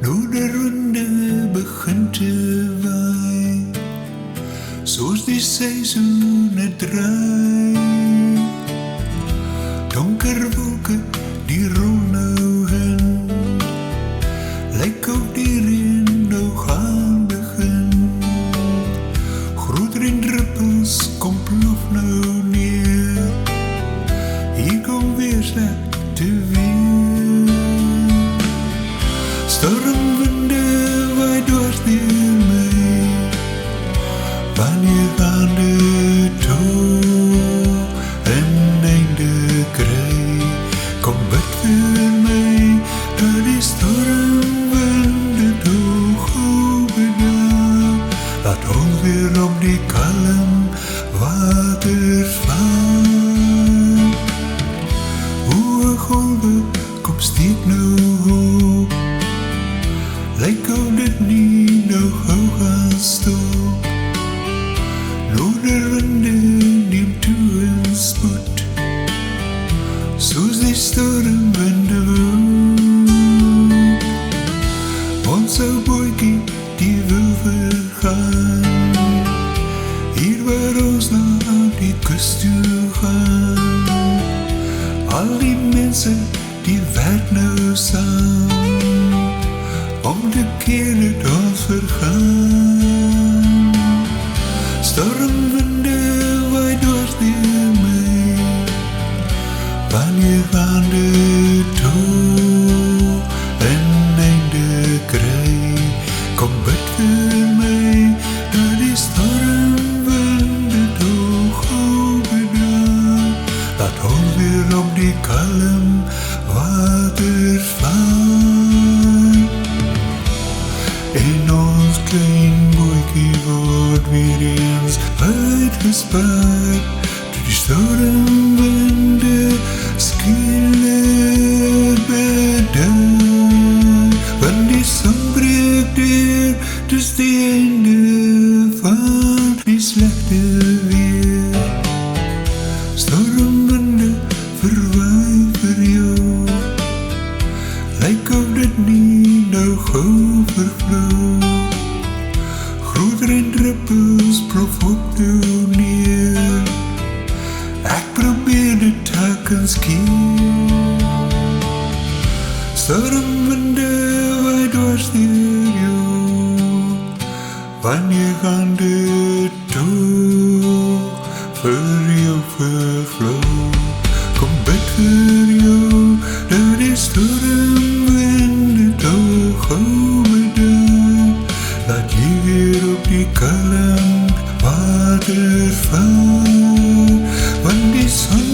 Nu de runde begint te waaien, zoals die seizoenen draaien. Donker wolken die rollen nou heen, lijkt ook die regen nou gaan begin. Groot regendruppels kom plof nou neer, hier komt weer slechte weer. Stormwinden waai dwars deur my, wanneer gaan de toe een einde kry? Kom bid vir my, dat die stormwinde toe gou bedaan, laat ons weer op die kalm water slaan. Hoë golwe kom steek nou hoog, lyk of dit nie nou gou gaan stop. Noorderwinde neem toe in spoed, soos die stormwinde woed. Ons ou bootjie die wil vergaan, hier waar ons na die kus toe gaan. Al die mense die werk nou saam, om te keer het ons vergaan. Stormwinde waai dwars deur my, wanneer gaan de toe een einde kry? Kom bid vir my, dat die stormwinde toe gou bedaan, laat ons weer op die kalm water slaan. En ons klein bootjie word weer eens uitgespaard, toe die stormwinde skielik bedaan. Want die son breek deur, dis die einde van die slegte weer. Stormwinde verwaai vir jou, lyk of dit nie nou gou vervloei. Groot regendruppels plof op nou neer, ek probeer dit telkens keer. Stormwinde waai dwars deur jou, wanneer gaan dit toe vir jou vervloei? Kom bid vir jou, dat die stormwinde toe gou bedaan, laat jy weer op die kalm water vaar. Want die son